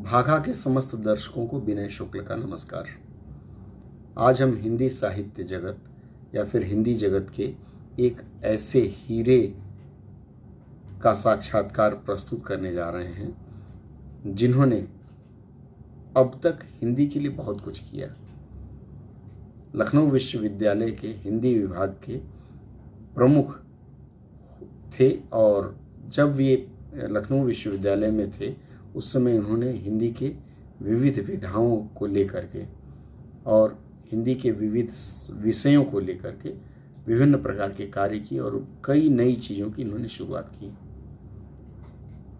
भागा के समस्त दर्शकों को विनय शुक्ल का नमस्कार। आज हम हिंदी साहित्य जगत या फिर हिंदी जगत के एक ऐसे हीरे का साक्षात्कार प्रस्तुत करने जा रहे हैं जिन्होंने अब तक हिंदी के लिए बहुत कुछ किया। लखनऊ विश्वविद्यालय के हिंदी विभाग के प्रमुख थे और जब ये लखनऊ विश्वविद्यालय में थे उस समय उन्होंने हिंदी के विविध विधाओं को लेकर के और हिंदी के विविध विषयों को लेकर के विभिन्न प्रकार के कार्य किए और कई नई चीज़ों की इन्होंने शुरुआत की।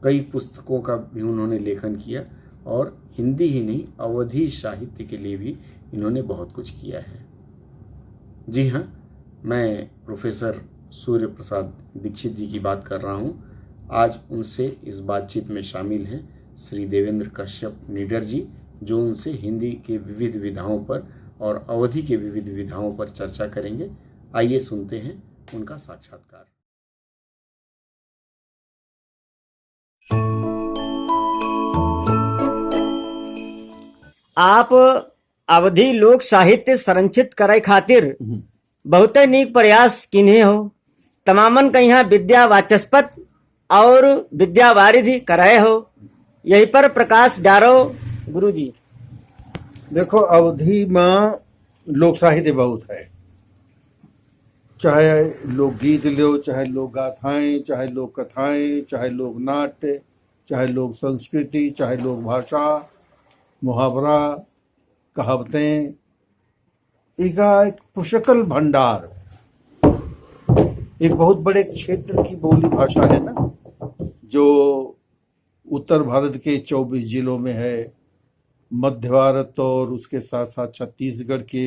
कई पुस्तकों का भी उन्होंने लेखन किया और हिंदी ही नहीं अवधी साहित्य के लिए भी इन्होंने बहुत कुछ किया है। जी हाँ, मैं प्रोफेसर सूर्य प्रसाद दीक्षित जी की बात कर रहा हूँ। आज उनसे इस बातचीत में शामिल हैं श्री देवेंद्र कश्यप निडर जी, जो उनसे हिंदी के विविध विधाओं पर और अवधि के विविध विधाओं पर चर्चा करेंगे। आइए सुनते हैं उनका साक्षात्कार। आप अवधि लोक साहित्य संरक्षित करे खातिर बहुत नीक प्रयास किन्हे हो। तमामन कहिया विद्या वाचस्पत और विद्या वारिधि करे हो, यही पर प्रकाश डारो गुरु जी। देखो, अवधि में लोक साहित्य बहुत है, चाहे लोकगीत लो, चाहे लोक गाथाएं, चाहे लोक कथाएं, चाहे लोक नाट्य, चाहे लोक संस्कृति, चाहे लोक भाषा, मुहावरा, कहावतें, एक पुष्कल भंडार, एक बहुत बड़े क्षेत्र की बोली भाषा है ना, जो उत्तर भारत के 24 जिलों में है, मध्य भारत और उसके साथ साथ छत्तीसगढ़ के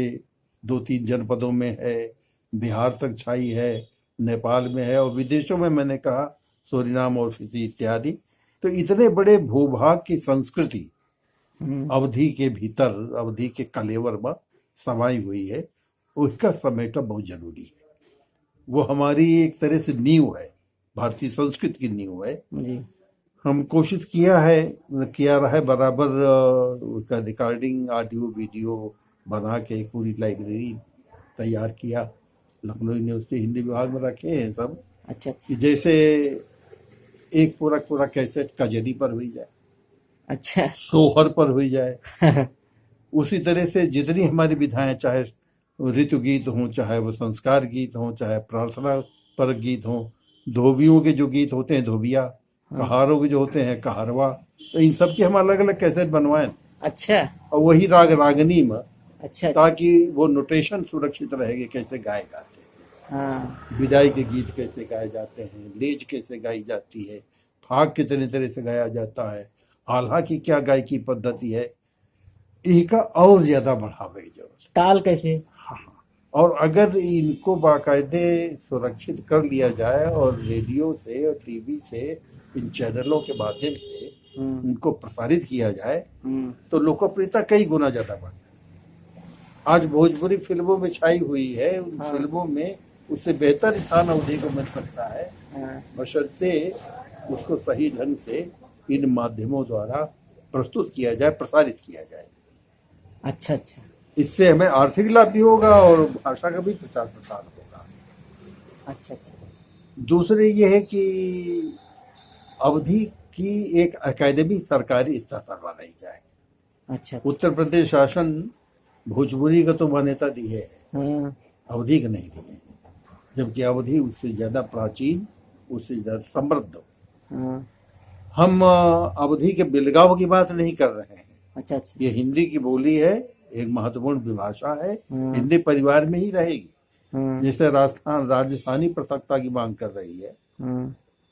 2-3 जनपदों में है, बिहार तक छाई है, नेपाल में है और विदेशों में मैंने कहा सूरीनाम और फिजी इत्यादि। तो इतने बड़े भूभाग की संस्कृति अवधि के भीतर, अवधि के कलेवर में समाई हुई है। उसका समेटना बहुत जरूरी है। वो हमारी एक तरह से नींव है, भारतीय संस्कृति की नींव है जी। हम कोशिश किया रहा है बराबर उसका रिकॉर्डिंग, ऑडियो वीडियो बना के एक पूरी लाइब्रेरी तैयार किया। लखनऊ यूनिवर्सिटी हिंदी विभाग में रखे हैं सब। अच्छा। जैसे एक पूरा कैसेट कजरी पर हुई जाए, अच्छा, सोहर पर हुई जाए उसी तरह से जितनी हमारी विधाएं, चाहे ऋतु गीत हों, चाहे वो संस्कार गीत हों, चाहे प्रार्थना पर गीत हों, धोबियों के जो गीत होते हैं धोबिया, कहारों के जो होते हैं कहारवा, तो इन सब की हम अलग अलग कैसेट बनवाएं। अच्छा। और वही राग रागनी में, अच्छा, ताकि वो नोटेशन सुरक्षित रहेगी, कैसे गाए जाते हैं, हाँ, विदाई के गीत कैसे गाए जाते हैं, लेज कैसे गाई जाती है, फाग कितने तरह से गाया जाता है, आल्हा की क्या गायकी पद्धति है, इनका और ज्यादा बढ़ावे की जरूरत, ताल कैसे, और अगर इनको बाकायदे सुरक्षित कर लिया जाए और रेडियो से और टीवी से, इन चैनलों के माध्यम से इनको प्रसारित किया जाए तो लोकप्रियता कई गुना ज्यादा बढ़ जाए। आज भोजपुरी फिल्मों में छाई हुई है, उन फिल्मों में उससे बेहतर स्थान अवधि को मिल सकता है, बशर्ते उसको सही ढंग से इन माध्यमों द्वारा प्रस्तुत किया जाए, प्रसारित किया जाए। अच्छा अच्छा। इससे हमें आर्थिक लाभ भी होगा और भाषा का भी प्रचार प्रसार होगा। अच्छा अच्छा। दूसरे ये है कि अवधि की एक अकादमी सरकारी स्तर पर बनाई जाए। अच्छा। उत्तर प्रदेश शासन भोजपुरी का तो मान्यता दी है, अवधि का नहीं दी है, जबकि अवधि उससे ज्यादा प्राचीन, उससे ज्यादा समृद्ध। हम अवधि के बिलगाव की बात नहीं कर रहे हैं। अच्छा अच्छा। ये हिंदी की बोली है, एक महत्वपूर्ण विभाषा है, हिंदी परिवार में ही रहेगी। जैसे राजस्थानी पृथकता की मांग कर रही है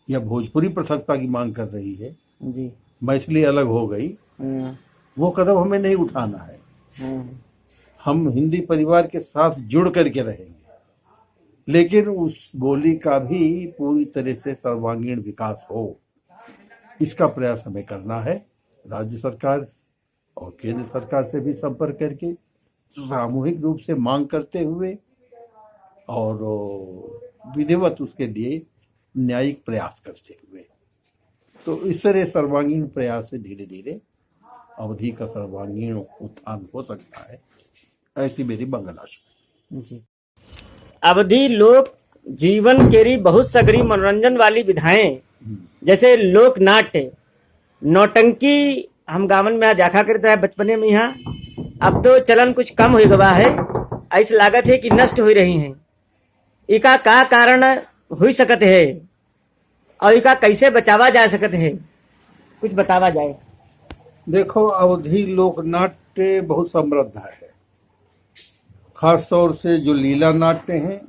या भोजपुरी पृथकता की मांग कर रही है जी, मैथिली अलग हो गई, वो कदम हमें नहीं उठाना है। हम हिंदी परिवार के साथ जुड़ करके रहेंगे, लेकिन उस बोली का भी पूरी तरह से सर्वांगीण विकास हो, इसका प्रयास हमें करना है। राज्य सरकार और केंद्र सरकार से भी संपर्क करके सामूहिक रूप से मांग करते हुए और विधिवत उसके लिए न्यायिक प्रयास करते हुए, तो इस तरह सर्वांगीण प्रयास से धीरे धीरे अवधि का सर्वांगीण उत्थान हो सकता है, ऐसी मेरी मंगल आशा। जी। अवधि लोक जीवन केरी बहुत सगरी मनोरंजन वाली विधाएं, जैसे लोक नाट्य, नौटंकी हम गावन में देखा करते हैं बचपने में। यहाँ अब तो चलन कुछ कम हो गवा है, ऐसी लागत है कि नष्ट हो रही हैं। इका का कारण हो सकत है और इका कैसे बचावा जा सकत है, कुछ बतावा जाए। देखो, अवधि लोक नाट्य बहुत समृद्ध है, खास तौर से जो लीला नाट्य हैं,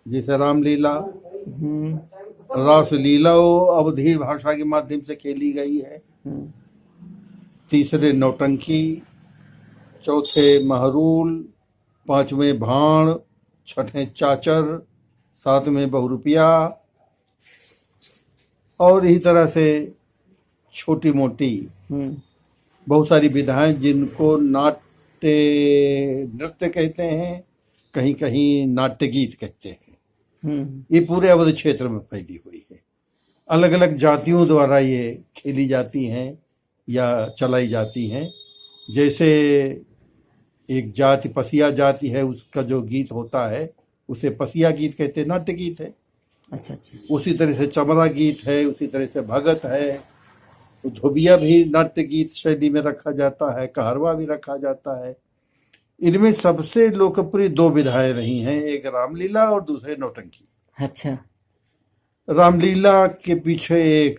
जैसे रामलीला, रासलीला अवधि भाषा के माध्यम से खेली गई है। तीसरे नौटंकी, चौथे महरूल, पांचवें भाण, छठे चाचर, सातवें बहुरुपिया, और इसी तरह से छोटी मोटी बहुत सारी विधाएं जिनको नाट्य नृत्य कहते हैं, कहीं कहीं नाट्य गीत कहते हैं। ये पूरे अवध क्षेत्र में फैली हुई है। अलग अलग जातियों द्वारा ये खेली जाती हैं या चलाई जाती हैं। जैसे एक जाति पसिया जाति है, उसका जो गीत होता है उसे पसिया गीत कहते हैं, नाट्य गीत है। अच्छा अच्छा। उसी तरह से चमरा गीत है, उसी तरह से भगत है, धोबिया भी नाट्य गीत शैली में रखा जाता है, कहरवा भी रखा जाता है। इनमें सबसे लोकप्रिय दो विधाएं रही हैं, एक रामलीला और दूसरे नौटंकी। अच्छा। रामलीला के पीछे एक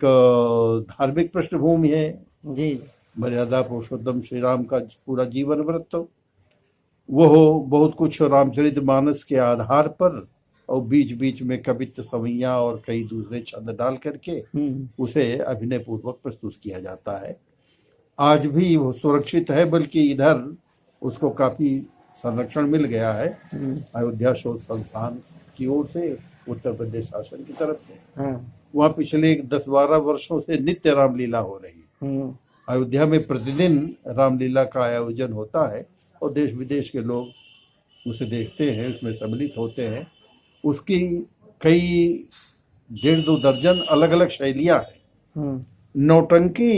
धार्मिक पृष्ठभूमि है जी। मर्यादा पुरुषोत्तम श्री राम का पूरा जीवन वृत्त, वो बहुत कुछ रामचरितमानस के आधार पर और बीच बीच में कवित्त सवैया और कई दूसरे छंद डाल करके उसे अभिनय पूर्वक प्रस्तुत किया जाता है। आज भी वो सुरक्षित है, बल्कि इधर उसको काफी संरक्षण मिल गया है अयोध्या शोध संस्थान की ओर से, उत्तर प्रदेश शासन की तरफ से। वहाँ पिछले 10-12 वर्षों से नित्य रामलीला हो रही है। अयोध्या में प्रतिदिन रामलीला का आयोजन होता है और देश विदेश के लोग उसे देखते हैं, उसमें सम्मिलित होते हैं। उसकी कई 1.5-2 दर्जन अलग अलग शैलियां हैं। नौटंकी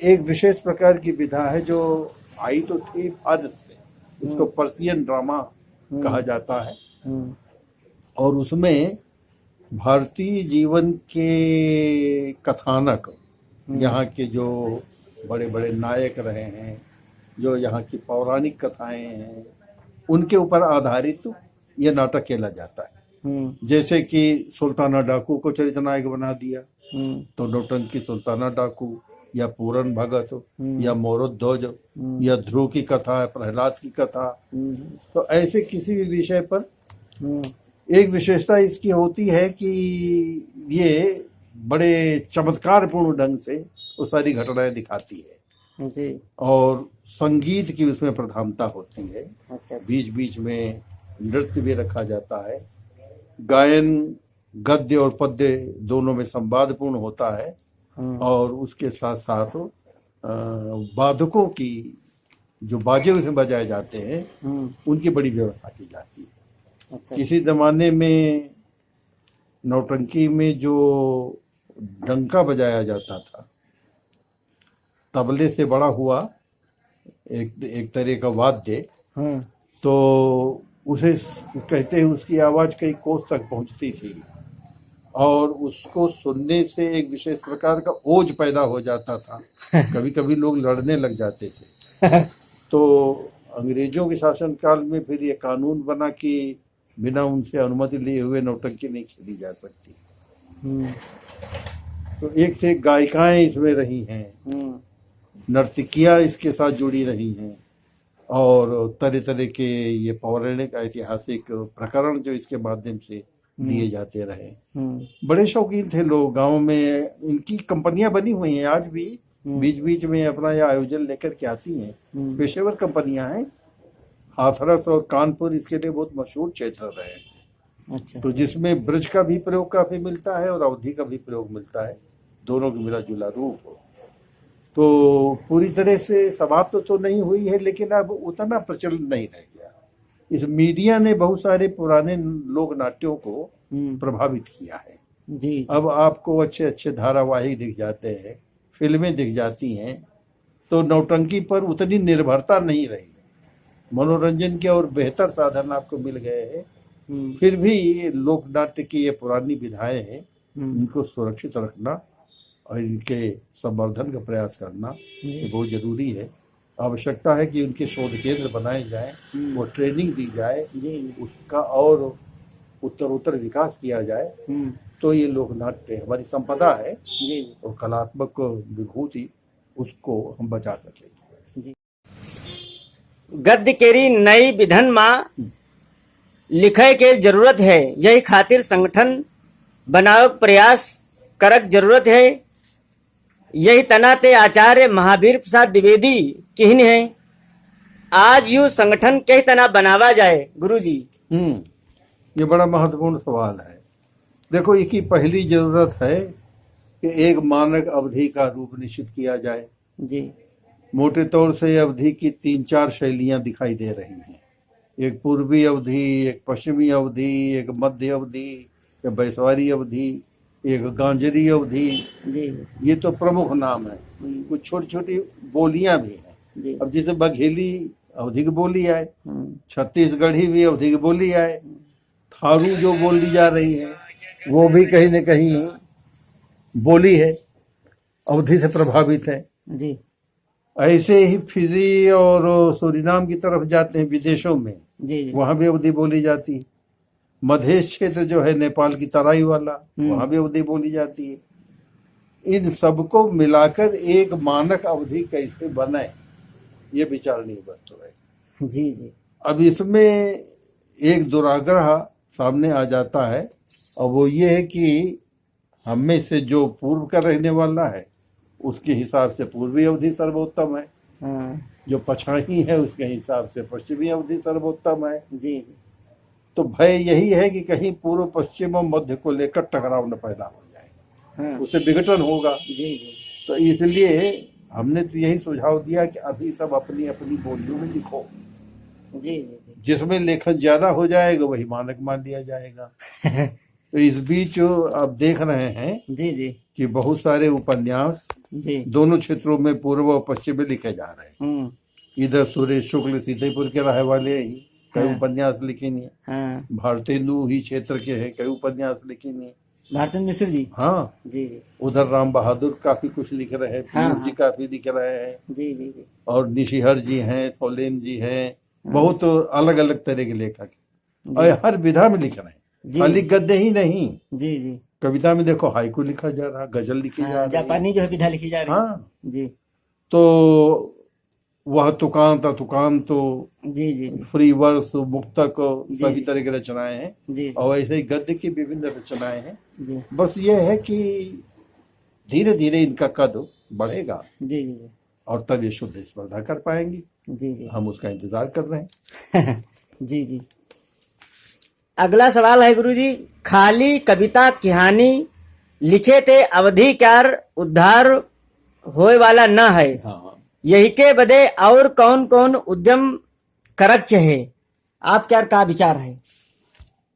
एक विशेष प्रकार की विधा है जो आई तो थी फारस से, उसको पर्शियन ड्रामा कहा जाता है, और उसमें भारतीय जीवन के कथानक, यहाँ के जो बड़े बड़े नायक रहे हैं, जो यहाँ की पौराणिक कथाएं हैं, उनके ऊपर आधारित यह नाटक खेला जाता है। जैसे कि सुल्ताना डाकू को चरित्र नायक बना दिया, तो नौटंकी सुल्ताना डाकू या पूरन भगत या मोरोध्वज या ध्रुव की कथा, प्रहलाद की कथा। तो ऐसे किसी भी विषय पर एक विशेषता इसकी होती है कि ये बड़े चमत्कारपूर्ण ढंग से वो सारी घटनाएं दिखाती है जी। और संगीत की उसमें प्रधानता होती है। अच्छा। बीच बीच में नृत्य भी रखा जाता है, गायन गद्य और पद्य दोनों में संवादपूर्ण होता है, और उसके साथ साथ वादकों की जो बाजे उसमें बजाए जाते हैं उनकी बड़ी व्यवस्था की जाती है। अच्छा। किसी जमाने में नौटंकी में जो डंका बजाया जाता था, तबले से बड़ा हुआ एक तरह का वाद्य, तो उसे कहते हैं उसकी आवाज कई कोस तक पहुंचती थी और उसको सुनने से एक विशेष प्रकार का ओज पैदा हो जाता था। कभी कभी लोग लड़ने लग जाते थे। तो अंग्रेजों के शासनकाल में फिर ये कानून बना कि बिना उनसे अनुमति लिए हुए नौटंकी नहीं खेली जा सकती। तो एक से एक गायिकाएं इसमें रही हैं, नर्तकियां इसके साथ जुड़ी रही हैं, और तरह तरह के ये पौराणिक ऐतिहासिक प्रकरण जो इसके माध्यम से दिए जाते रहे। बड़े शौकीन थे लोग, गांव में इनकी कंपनियां बनी हुई हैं आज भी, बीच बीच में अपना यह आयोजन लेकर के आती हैं। पेशेवर कंपनियां हैं। हाथरस और कानपुर इसके लिए बहुत मशहूर क्षेत्र रहे। अच्छा। तो जिसमें ब्रज का भी प्रयोग काफी मिलता है और अवधि का भी प्रयोग मिलता है, दोनों का मिला जुला रूप। तो पूरी तरह से समाप्त तो नहीं हुई है, लेकिन अब उतना प्रचलन नहीं रह गया। इस मीडिया ने बहुत सारे पुराने लोक नाट्यों को प्रभावित किया है जी। अब आपको अच्छे अच्छे धारावाहिक दिख जाते हैं, फिल्में दिख जाती हैं, तो नौटंकी पर उतनी निर्भरता नहीं रही। मनोरंजन के और बेहतर साधन आपको मिल गए हैं। फिर भी लोक नाट्य की ये पुरानी विधाएं हैं, इनको सुरक्षित रखना और इनके संवर्धन का प्रयास करना ये बहुत जरूरी है। आवश्यकता है कि उनके शोध केंद्र बनाए जाएं, वो ट्रेनिंग दी जाए, उसका और उत्तरोत्तर विकास किया जाए, तो ये लोक नाट्य हमारी संपदा है और कलात्मक विभूति, उसको हम बचा सकेंगे। गद्य केरी नई विधन माँ लिखे के जरूरत है, यही खातिर संगठन बनाव प्रयास करक जरूरत है। यही तना ते आचार्य महावीर प्रसाद द्विवेदी किहन है। आज यू संगठन कई तना बनावा जाए गुरुजी? ये बड़ा महत्वपूर्ण सवाल है। देखो, इसकी पहली जरूरत है कि एक मानक अवधि का रूप निश्चित किया जाए जी। मोटे तौर से अवधि की 3-4 शैलियां दिखाई दे रही हैं। एक पूर्वी अवधि, एक पश्चिमी अवधि, एक मध्य अवधि, एक बैसवारी अवधि, एक गांजरी अवधि। ये तो प्रमुख नाम है। कुछ छोटी छोटी बोलियां भी हैं। अब जैसे बघेली अवधि की बोली है, छत्तीसगढ़ी भी अवधि की बोली है, थारू जो बोली जा रही है वो भी कहीं न कहीं बोली है, अवधि से प्रभावित है जी। ऐसे ही फिजी और सूरीनाम की तरफ जाते हैं विदेशों में, वहां भी अवधि बोली जाती है। मध्य क्षेत्र जो है नेपाल की तराई वाला, वहां भी अवधि बोली जाती है। इन सबको मिलाकर एक मानक अवधि कैसे बने, ये विचारणीय वस्तु है जी जी। अब इसमें एक दुराग्रह सामने आ जाता है, और वो ये है कि हम में से जो पूर्व का रहने वाला है उसके हिसाब से पूर्वी अवधि सर्वोत्तम है, जो पछाड़ी है उसके हिसाब से पश्चिमी अवधि सर्वोत्तम है जी। तो भय यही है कि कहीं पूर्व पश्चिम और मध्य को लेकर टकराव न पैदा हो जाए, उससे विघटन होगा जी जी। तो इसलिए हमने तो यही सुझाव दिया कि अभी सब अपनी अपनी बोलियों में लिखो जी जी। जिसमें लेखन ज्यादा हो जाएगा वही मानक मान लिया जाएगा। तो इस बीच आप देख रहे हैं जी जी कि बहुत सारे उपन्यास जी दोनों क्षेत्रों में पूर्व और पश्चिम में लिखे जा रहे हैं। इधर सुरेश शुक्ल सीतेपुर के रहे वाले ही कई उपन्यास लिखे नहीं, भारतेंदु ही क्षेत्र के हैं, कई उपन्यास लिखे नहीं, भारतेंदु मिश्र जी हाँ जी। उधर राम बहादुर काफी कुछ लिख रहे हैं, पीयूष जी काफी लिख रहे हैं जी जी जी। और निशिहर जी हैं, सोलेन जी हैं, बहुत अलग अलग तरह के लेखक और हर विधा में लिख रहे हैं, खाली गद्य ही नहीं। जी जी। कविता में देखो हाइकू लिखा जा रहा, गजल लिखी जा रही, जापानी जो है विधा लिखी जा रही हाँ जी। तो वह तुकान तो जी जी फ्री वर्स, मुक्तक, सभी तरह की रचनाएं हैं जी। और ऐसे ही गद्य की विभिन्न रचनाएं हैं जी बस ये है कि धीरे धीरे इनका कद बढ़ेगा जी जी और तब ये शुद्ध स्पर्धा कर पाएंगी। जी जी। हम उसका इंतजार कर रहे हैं। जी जी। अगला सवाल है गुरुजी, खाली कविता कहानी लिखे थे अवधि क्यार उद्धार होए वाला न है, यही के बदे और कौन कौन उद्यम करक है? आप क्या का विचार है?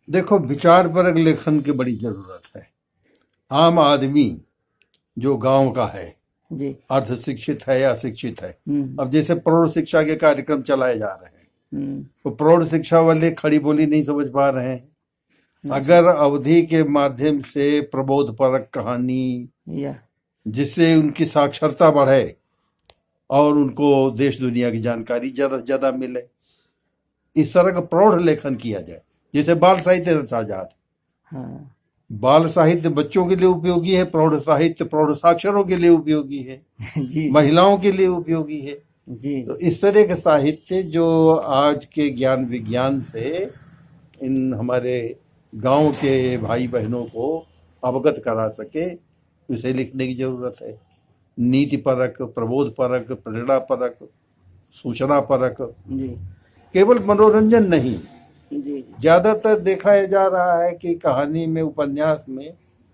देखो, विचार परक लेखन की बड़ी जरूरत है। आम आदमी जो गांव का है जी, अर्ध शिक्षित है या शिक्षित है, अब जैसे प्रौढ़ शिक्षा के कार्यक्रम चलाए जा रहे हैं तो प्रौढ़ शिक्षा वाले खड़ी बोली नहीं समझ पा रहे हैं। अगर अवधि के माध्यम से प्रबोध परक कहानी, जिससे उनकी साक्षरता बढ़े और उनको देश दुनिया की जानकारी ज्यादा से ज्यादा मिले, इस तरह का प्रौढ़ लेखन किया जाए। जैसे बाल साहित्य रसाजात, बाल साहित्य बच्चों के लिए उपयोगी है, प्रौढ़ साहित्य प्रौढ़ साक्षरों के लिए उपयोगी है जी, महिलाओं के लिए उपयोगी है जी। तो इस तरह के साहित्य जो आज के ज्ञान विज्ञान से इन हमारे गांव के भाई बहनों को अवगत करा सके, उसे लिखने की जरूरत है। नीति परक, प्रबोध परक, प्रेरणा परक, सूचना परक, केवल मनोरंजन नहीं। ज्यादातर देखा जा रहा है कि कहानी में, उपन्यास में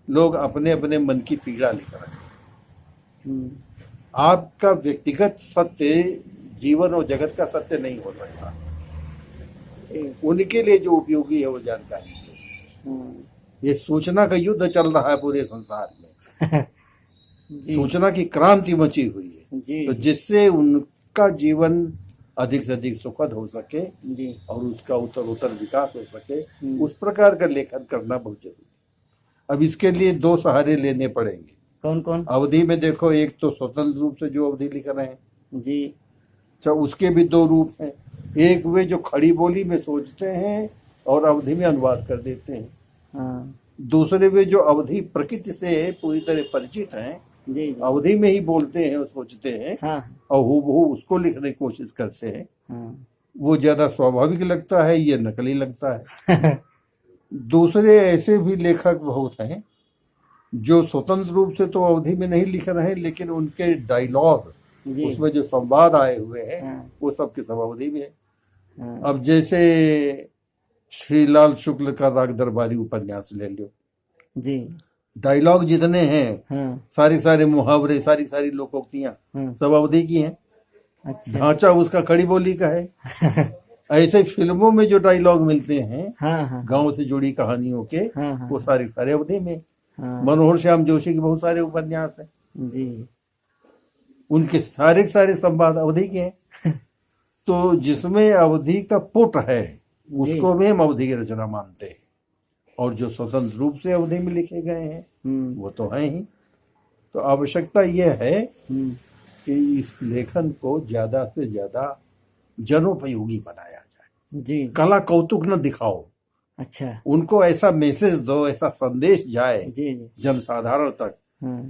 लोग अपने अपने मन की पीड़ा लिख रहे हैं। आपका व्यक्तिगत सत्य जीवन और जगत का सत्य नहीं हो सकता। उनके लिए जो उपयोगी है वो जानकारी है। ये सूचना का युद्ध चल रहा है पूरे संसार में। सूचना की क्रांति मची हुई है। जी तो जिससे उनका जीवन अधिक से अधिक सुखद हो सके जी और उसका उत्तर विकास हो सके, उस प्रकार का लेखन करना बहुत जरूरी है। अब इसके लिए दो सहारे लेने पड़ेंगे। कौन कौन? अवधि में देखो, एक तो स्वतंत्र रूप से जो अवधि लिख रहे हैं, जी अच्छा, उसके भी दो रूप हैं। एक वे जो खड़ी बोली में सोचते हैं और अवधि में अनुवाद कर देते हैं। हाँ दूसरे वे जो अवधि प्रकृति से पूरी तरह परिचित हैं, जी जी अवधि में ही बोलते हैं और सोचते हैं हाँ और हूबहू उसको लिखने की कोशिश करते हैं। हाँ वो ज्यादा स्वाभाविक लगता है, ये नकली लगता है। दूसरे ऐसे भी लेखक बहुत हैं जो स्वतंत्र रूप से तो अवधि में नहीं लिख रहे हैं, लेकिन उनके डायलॉग, जी उसमें जो संवाद आए हुए हैं, हाँ वो सब के सब अवधि में है। हाँ अब जैसे श्रीलाल शुक्ल का राग दरबारी उपन्यास ले लो, जी डायलॉग जितने हैं, हाँ सारे मुहावरे, सारी लोकोक्तियां हाँ सब अवधि की हैं। अच्छा ढांचा उसका खड़ी बोली का है। ऐसे फिल्मों में जो डायलॉग मिलते हैं हाँ हाँ गांव से जुड़ी कहानियों के, हाँ हाँ वो सारे अवधि में। हाँ मनोहर श्याम जोशी के बहुत सारे उपन्यास हैं, जी उनके सारे संवाद अवधि के हैं। तो जिसमें अवधि का पुट है उसको भी हम अवधि की रचना मानते हैं, और जो स्वतंत्र रूप से अवधि में लिखे गए हैं वो तो हैं ही। तो आवश्यकता यह है कि इस लेखन को ज्यादा से ज्यादा जनोपयोगी बनाया जाए। जी कला कौतुक न दिखाओ, अच्छा उनको ऐसा मैसेज दो, ऐसा संदेश जाए जी जी जनसाधारण तक। हाँ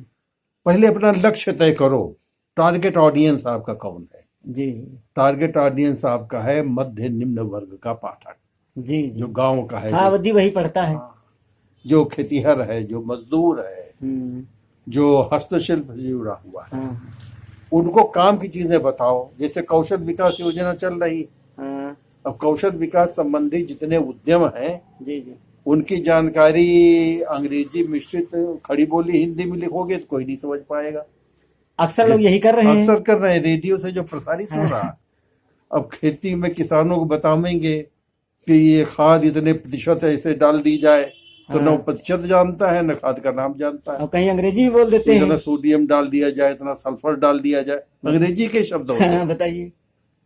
पहले अपना लक्ष्य तय करो, टारगेट ऑडियंस आपका कौन है। जी टारगेट ऑडियंस आपका है मध्य निम्न वर्ग का पाठक, जी जी जो गांव का है, हाँ अवधि वही पढ़ता है। जो खेतीहर है, जो मजदूर है, जो हस्तशिल्प से जुड़ा हुआ है। हाँ उनको काम की चीजें बताओ। जैसे कौशल विकास योजना चल रही, हाँ अब कौशल विकास संबंधी जितने उद्यम हैं जी जी उनकी जानकारी अंग्रेजी मिश्रित खड़ी बोली हिंदी में लिखोगे तो कोई नहीं समझ पाएगा। अक्सर लोग यही कर रहे हैं। अक्सर कर रहे हैं, रेडियो से जो प्रसारित हो रहा है। अब खेती में किसानों को बतावेंगे कि ये खाद इतने प्रतिशत ऐसे डाल दी जाए, तो न प्रतिशत जानता है, न खाद का नाम जानता है। और कहीं अंग्रेजी भी बोल देते हैं। इतना सोडियम डाल दिया जाए, इतना सल्फर डाल दिया जाए, अंग्रेजी के शब्द होते हैं। हाँ, बताइए।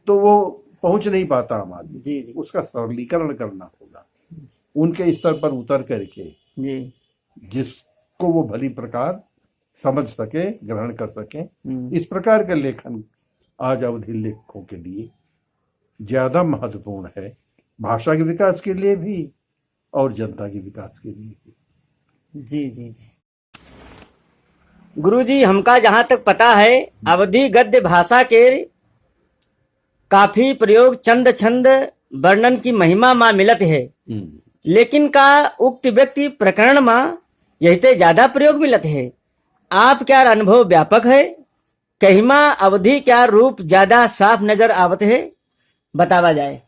तो वो पहुंच नहीं पाता हमारी। जी जी उसका सरलीकरण करना होगा, उनके स्तर पर उतर करके, जी जिसको वो भली प्रकार समझ सके, ग्रहण कर सके। हम्म, इस प्रकार का लेखन आज अवधि लेखकों के लिए ज्यादा महत्वपूर्ण है, भाषा के विकास के लिए भी और जनता के विकास के लिए भी। जी जी जी गुरुजी, हमका जहाँ तक पता है अवधि गद्य भाषा के काफी प्रयोग चंद छंद वर्णन की महिमा माँ मिलत है, लेकिन का उक्त व्यक्ति प्रकरण माँ यही ज्यादा प्रयोग मिलत है। आप क्या अनुभव व्यापक है, कहिमा अवधि क्या रूप ज्यादा साफ नजर आवत है, बतावा जाए।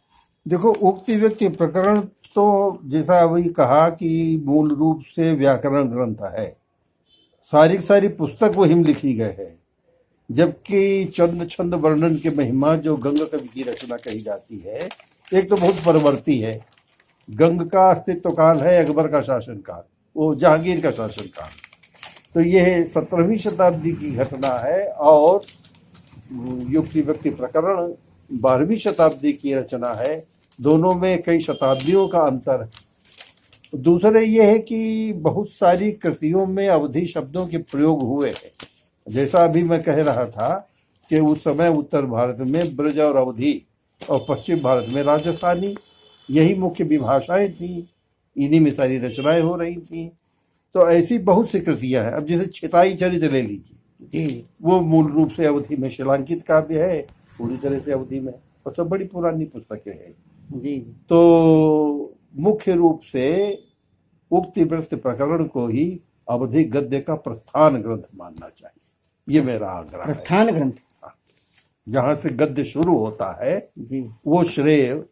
देखो, उक्ति व्यक्ति प्रकरण तो जैसा अभी कहा कि मूल रूप से व्याकरण ग्रंथ है, सारी पुस्तक वही में लिखी गए है। जबकि चंद छंद वर्णन के महिमा जो गंग कवि की रचना कही जाती है, एक तो बहुत परवर्ती है। गंग का अस्तित्व काल है अकबर का शासनकाल, वो जहांगीर का शासनकाल। तो यह 17वीं शताब्दी की घटना है, और युक्ति व्यक्ति प्रकरण 12वीं शताब्दी की रचना है। दोनों में कई शताब्दियों का अंतर है। दूसरे ये है कि बहुत सारी कृतियों में अवधि शब्दों के प्रयोग हुए हैं। जैसा अभी मैं कह रहा था कि उस समय उत्तर भारत में ब्रज और अवधि, और पश्चिम भारत में राजस्थानी, यही मुख्य विभाषाएं थी, इन्हीं में सारी रचनाएं हो रही थी। तो ऐसी बहुत सी कृतियां हैं। अब जैसे छिताई चरित ले लीजिए जी, वो मूल रूप से अवधि में शिलांकित काव्य है, पूरी तरह से अवधि में, और सब बड़ी पुरानी पुस्तकें हैं। जी तो मुख्य रूप से उक्ति व्यक्ति प्रकरण को ही अवधि गद्य का प्रस्थान ग्रंथ मानना चाहिए, ये मेरा आग्रह है। प्रस्थान ग्रंथ, जहां से गद्य शुरू होता है जी वो श्रेय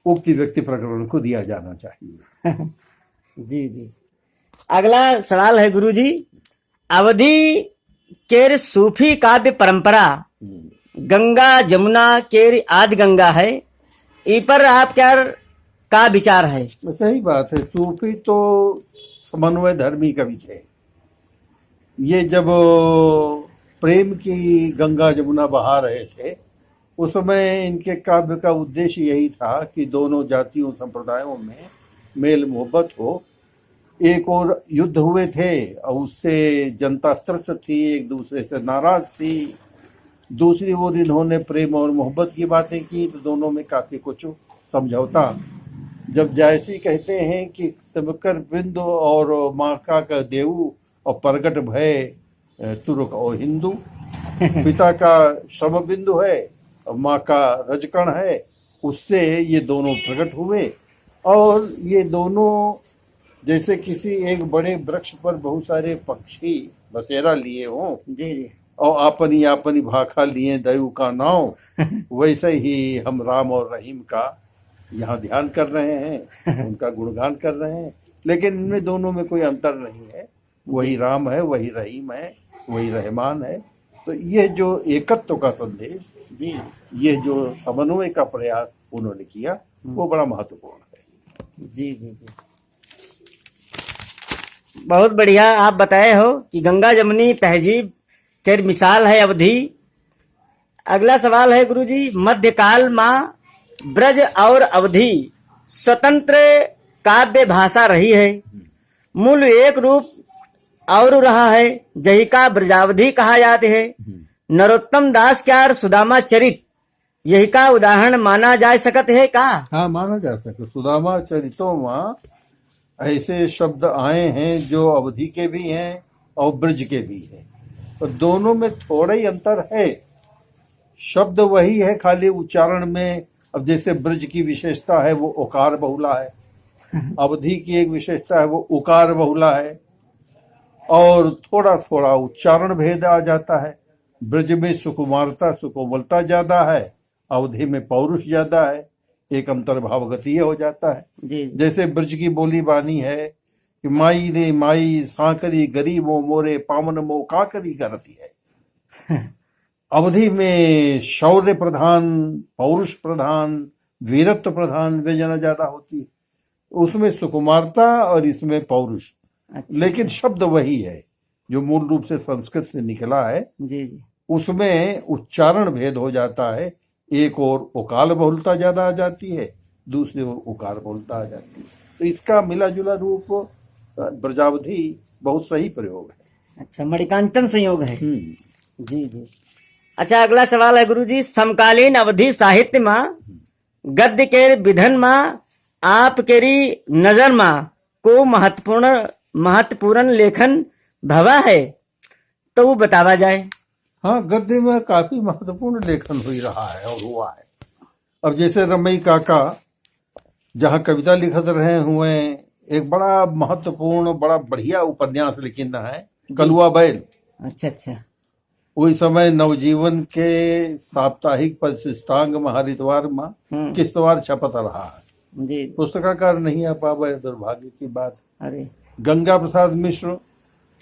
उक्ति व्यक्ति प्रकरण को दिया जाना चाहिए। जी जी अगला सवाल है गुरुजी, अवधि केर सूफी काव्य परंपरा गंगा जमुना केर आदि गंगा है, इ पर आप क्या का विचार है। सही बात है। सूफी तो समन्वय धर्मी कवि थे। ये जब प्रेम की गंगा जमुना बहा रहे थे, उस समय इनके काव्य का उद्देश्य यही था कि दोनों जातियों संप्रदायों में मेल मोहब्बत हो। एक और युद्ध हुए थे और उससे जनता त्रस्त थी, एक दूसरे से नाराज थी। दूसरी ओर इन्होंने प्रेम और मोहब्बत की बातें की, तो दोनों में काफी कुछ समझौता। जब जैसी कहते हैं कि सबकर बिंदु और माका का देऊ और प्रगट भय तुर्क और हिंदू, पिता का श्रम बिंदु है और माँ का रजकण है, उससे ये दोनों प्रकट हुए। और ये दोनों जैसे किसी एक बड़े वृक्ष पर बहुत सारे पक्षी बसेरा लिए हों जी जी और आपनी आपनी भाखा लिए दयु का नाव, वैसे ही हम राम और रहीम का यहाँ ध्यान कर रहे हैं, उनका गुणगान कर रहे हैं। लेकिन इनमें दोनों में कोई अंतर नहीं है, वही राम है, वही रहीम है, वही रहमान है। तो ये जो एकत्व का संदेश, जी ये जो समन्वय का प्रयास उन्होंने किया, वो बड़ा महत्वपूर्ण है। जी जी जी बहुत बढ़िया आप बताए हो कि गंगा जमुनी तहजीब के मिसाल है अवधि। अगला सवाल है गुरुजी, मध्यकाल माँ ब्रज और अवधि स्वतंत्र काव्य भाषा रही है, मूल एक रूप और रहा है, जही का ब्रजावधि कहा जाते है। नरोत्तम दास क्या सुदामा चरित यही का उदाहरण माना जा सकत है का? हाँ, माना जा सकता। सुदामा चरितों में ऐसे शब्द आए हैं जो अवधि के भी हैं और ब्रज के भी हैं, और दोनों में थोड़ा ही अंतर है। शब्द वही है, खाली उच्चारण में। अब जैसे ब्रज की विशेषता है वो ओकार बहुला है, अवधि की एक विशेषता है वो उकार बहुला है, और थोड़ा थोड़ा उच्चारण भेद आ जाता है। ब्रज में सुकुमारता सुकोमलता ज्यादा है, अवधि में पौरुष ज्यादा है, एक अंतर्भावगतीय हो जाता है। जी जैसे ब्रज की बोली बानी है कि माई ने माई सांकरी गरीबो मोरे पावन मो काकरी करती है। अवधि में शौर्य प्रधान, पौरुष प्रधान, वीरत्व प्रधान व्यंजना ज्यादा होती है, उसमें सुकुमारता और इसमें पौरुष। अच्छा। लेकिन शब्द वही है जो मूल रूप से संस्कृत से निकला है, जी जी उसमें उच्चारण भेद हो जाता है। एक और उकाल बहुलता ज्यादा आ जाती है, दूसरी ओर उकार बहुलता आ जाती है। तो इसका मिला जुला रूप ब्रजावधि बहुत सही प्रयोग है। अच्छा, मणिकांचन संयोग है। जी जी अच्छा, अगला सवाल है गुरुजी, समकालीन अवधि साहित्य में गद्य के विधन में आप केरी नजर में को महत्वपूर्ण लेखन भवा है तो वो बतावा जाए। हाँ, गद्य में काफी महत्वपूर्ण लेखन हुई रहा है और हुआ है। अब जैसे रमई काका जहाँ कविता लिखत रहे हुए, एक बड़ा महत्वपूर्ण बड़ा बढ़िया उपन्यास लिखिन है कलुआ बैल। अच्छा अच्छा। वही समय नवजीवन के साप्ताहिक परिशिष्टांग महारितवार में किस्तवार छपत रहा है। जी पुस्तकाकार नहीं आ पावे, दुर्भाग्य की बात। अरे गंगा प्रसाद मिश्र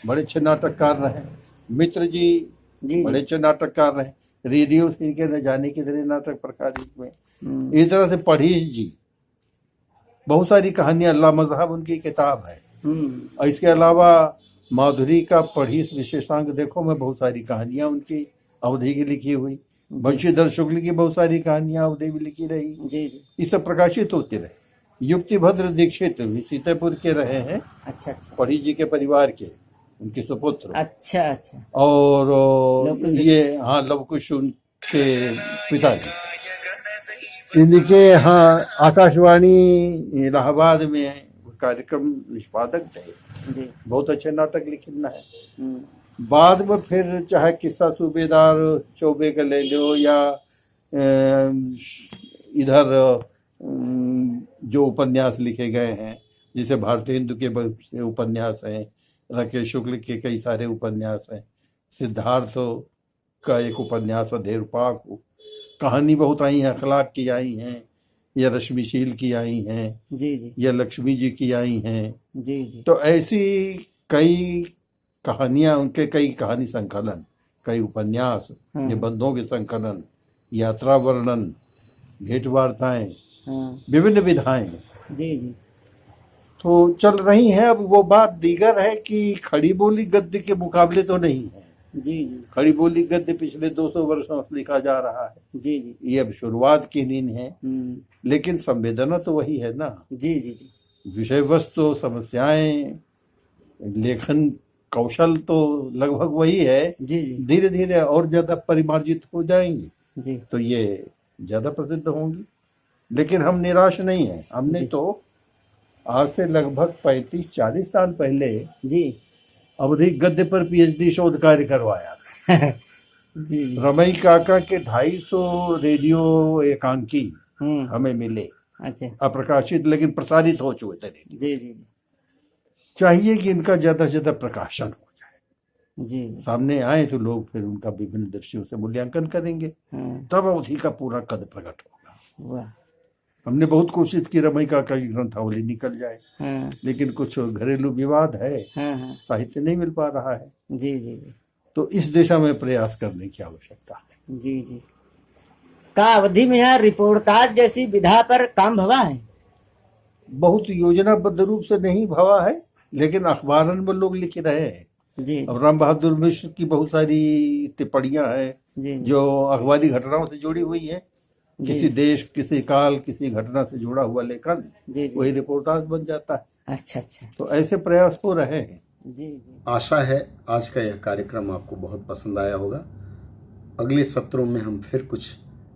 बड़े अच्छे नाटककार रहे, मित्र जी जी बड़े अच्छे नाटककार रहे, रेडियो से के न जाने के तरह नाटक प्रकाशित हुए। इस तरह से पढ़ीश जी बहुत सारी कहानियां, अल्लाह मजहब उनकी किताब है। और इसके अलावा माधुरी का पढ़ीश विशेषांक देखो में बहुत सारी कहानियां उनकी अवधि की लिखी हुई। बंशीधर शुक्ल की बहुत सारी कहानियां अवधि में लिखी रही। जी जी ये सब प्रकाशित होते रहे। युक्तिभद्र दीक्षित भी सीतापुर के रहे हैं, अच्छा अच्छा पढ़ी जी के परिवार के, उनके सुपुत्र। अच्छा अच्छा। और लवकुश ये हाँ लवकुश उनके पिताजी। इनके हाँ आकाशवाणी इलाहाबाद में कार्यक्रम निष्पादक थे, जी बहुत अच्छे नाटक लिखना है। बाद में फिर चाहे किस्सा सूबेदार चौबे का ले लो या इधर जो उपन्यास लिखे गए हैं, जैसे भारतीय हिंदू के बहुत से उपन्यास हैं, राकेश शुक्ल के कई सारे उपन्यास हैं, सिद्धार्थ का एक उपन्यास अधेरपाक, कहानी बहुत आई हैं, अखलाक की आई हैं, या रश्मिशील की आई हैं, जी जी या लक्ष्मी जी की आई हैं। जी जी तो ऐसी कई कहानियां, उनके कई कहानी संकलन, कई उपन्यास, निबंधों के संकलन, यात्रा वर्णन, भेंट वार्ताएं, विभिन्न विधाएं जी जी तो चल रही हैं। अब वो बात दीगर है कि खड़ी बोली गद्य के मुकाबले तो नहीं है। जी जी खड़ी बोली गद्य पिछले 200 वर्षों से लिखा जा रहा है। जी जी ये अब शुरुआत की दिन है, हम्म, लेकिन संवेदना तो वही है ना। जी जी जी विषय वस्तु, समस्याएं, लेखन कौशल तो लगभग वही है। जी जी धीरे धीरे और ज्यादा परिमार्जित हो जाएंगी जी तो ये ज्यादा प्रसिद्ध होंगी। लेकिन हम निराश नहीं हैं। हमने जी। तो आज से लगभग 35-40 साल पहले जी अवधि गद्य पर पीएचडी शोध कार्य करवाया। जी जी रमई काका के 250 रेडियो एकांकी हमें मिले, अच्छा अप्रकाशित लेकिन प्रसारित हो चुके थे। जी जी चाहिए कि इनका ज्यादा से ज्यादा प्रकाशन हो जाए, जी सामने आए तो लोग फिर उनका विभिन्न दृष्टियों से मूल्यांकन करेंगे, हाँ तब अवधि का पूरा कद प्रकट होगा। वाह हमने बहुत कोशिश की रमई काका की ग्रंथावली निकल जाए, हाँ लेकिन कुछ घरेलू विवाद है, हाँ हाँ साहित्य नहीं मिल पा रहा है। जी जी जी तो इस दिशा में प्रयास करने की आवश्यकता है। जी जी का अवधि में यहाँ रिपोर्टाज जैसी विधा पर काम भवा है। बहुत योजनाबद्ध रूप से नहीं भवा है, लेकिन अखबारन में लोग लिख रहे हैं। जी अब राम बहादुर मिश्र की बहुत सारी टिप्पणियां हैं जी जो अखबारी घटनाओं से जुड़ी हुई है। जी किसी देश, किसी काल, किसी घटना से जुड़ा हुआ लेखन जी जी वही रिपोर्टाज बन जाता है। अच्छा अच्छा तो ऐसे प्रयास हो रहे हैं। जी जी आशा है आज का यह कार्यक्रम आपको बहुत पसंद आया होगा। अगले सत्रों में हम फिर कुछ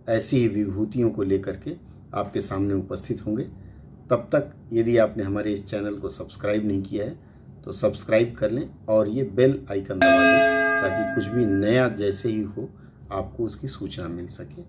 ऐसी ही विभूतियों को लेकर के आपके सामने उपस्थित होंगे। तब तक यदि आपने हमारे इस चैनल को सब्सक्राइब नहीं किया है तो सब्सक्राइब कर लें और ये बेल आइकन दबा दें ताकि कुछ भी नया जैसे ही हो आपको उसकी सूचना मिल सके।